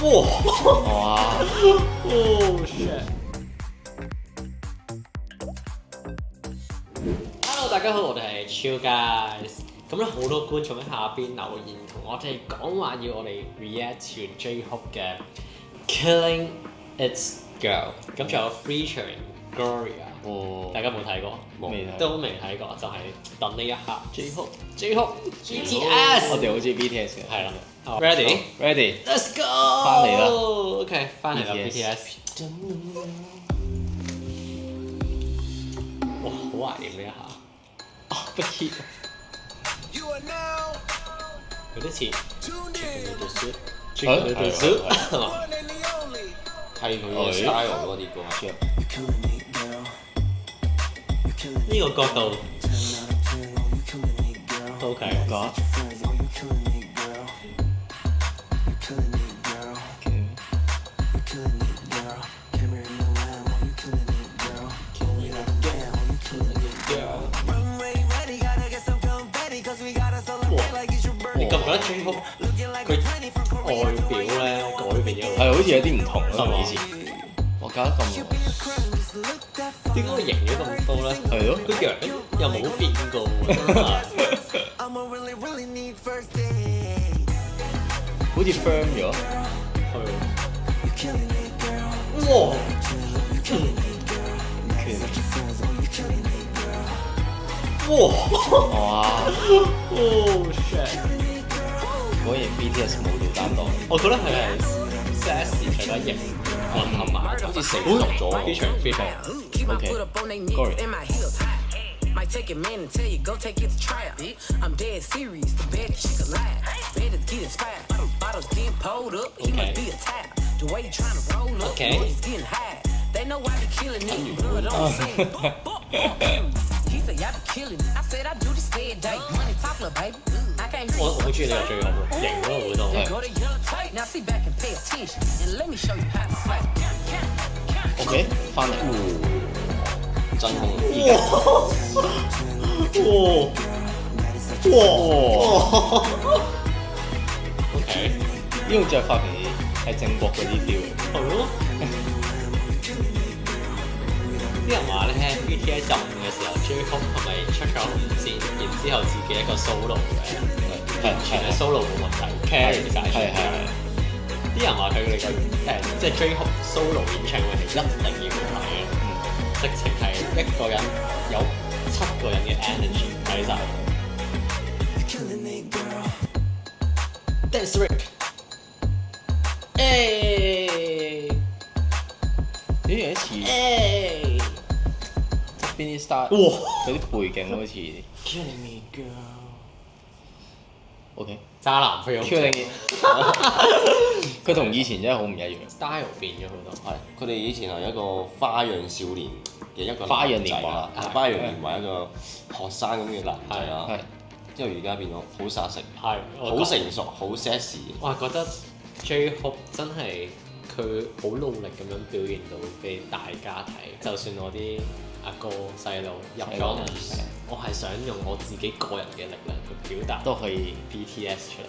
哇！Oh shit！Hello， 大家好，我哋係 Chill Guys。咁咧好多觀眾喺下邊留言同我哋講話要我哋 react to J-Hope 嘅 Killing It Girl， 咁仲有 featuring Gloria。大家冇睇過？冇，都未睇過，就係等呢一刻 J-Hope BTS。我哋好似 BTS 嘅。係啦。Ready？Let's go！ 翻嚟啦。OK， 翻嚟啦 BTS。哇，好懷念呢一下。不 hit。有啲似 Chicken Little Soup 係嘛？係佢嘅 style 嗰啲歌。呢個角度 OK。你覺唔覺得 J-Hope 佢外表咧改變咗？係好似有啲唔同咯，同以前。我搞得咁耐，點解佢型咗咁多咧？係咯，個樣又冇變過喎，好似 firm 咗。係。哇！哇！Oh shit！果然 BTS 冇料擔當。我覺得佢係 sassy 除咗型混合埋，好似成熟咗。featuring OK，Gloria。Might take a man and tell you, go take it to trial. I'm dead serious, the baddest chick alive. Baddest get inspired. Bottles getting pulled up, he must be a type. The way you trying to roll up, he's getting high. They know I be killing it, blood on scene. He said, I be killing it. I said, I do this dead day. Money talk, little baby. I can't hear you. 我好中意呢個 J-Hope 喎，型咗好多。Go to yellow tape. Now sit back and pay attention, and let me show you how to fight. OK， 翻嚟。真空。哇！OK， 呢種着法其實係正國嗰啲 feel。係咯。啲人話咧 BTS 入伍嘅時候 J-Hope 係咪出咗紅線，然之後自己一個 solo 嘅，完全係 solo 冇問題 carry 晒全場。啲人話佢哋個即係 J-Hope solo 演唱會係一定要去睇嘅，直情係一個人有7個人嘅 energy 睇晒。Dance Rick， 誒，呢樣似側邊啲 star， 嗰啲背景好似 Killing Me Girl。 OK， 渣男飛咗。Killing Me， 佢同以前真係好唔一樣 ，style 變咗好多。係，佢哋以前係一個花樣少年嘅一個花樣年華花樣年華一個學生咁嘅男仔啦。係。之後而家變咗好殺食，係，好成熟，好 sexy。我係覺得 J-Hope 真係佢好努力咁樣表現到俾大家睇，就算我啲阿哥細路入咗伍，我係想用我自己個人嘅力量去表達都可以 BTS 出嚟。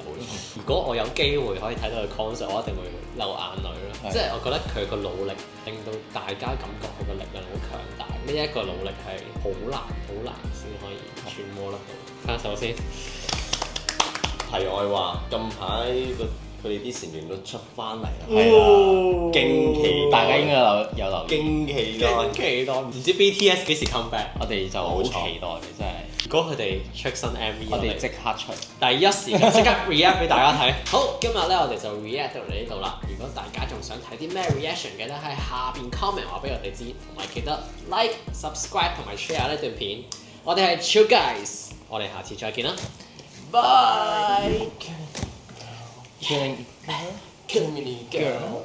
如果我有機會可以睇到佢 concert， 我一定會流眼淚咯。即係我覺得佢個努力令到大家感覺佢個力量好強大。呢一個努力係好難先可以揣摩得到。翻首先，題外話，近排佢哋啲成員都出翻嚟啦，係啦，驚奇，大家應該有留意。驚奇期待，唔知 BTS 幾時 come back？我哋就好期待嘅，真係。如果佢哋出新 MV， 我哋即刻出。第一時間即刻 react 俾大家睇。好，今日咧我哋就 react 到嚟呢度啦。如果大家仲想睇啲咩 reaction 嘅咧，喺下邊 comment 話俾我哋知，同埋記得 like、subscribe 同埋 share 呢段片。我哋係 Chill Guys， 我哋下次再見啦，拜。Killing me girl。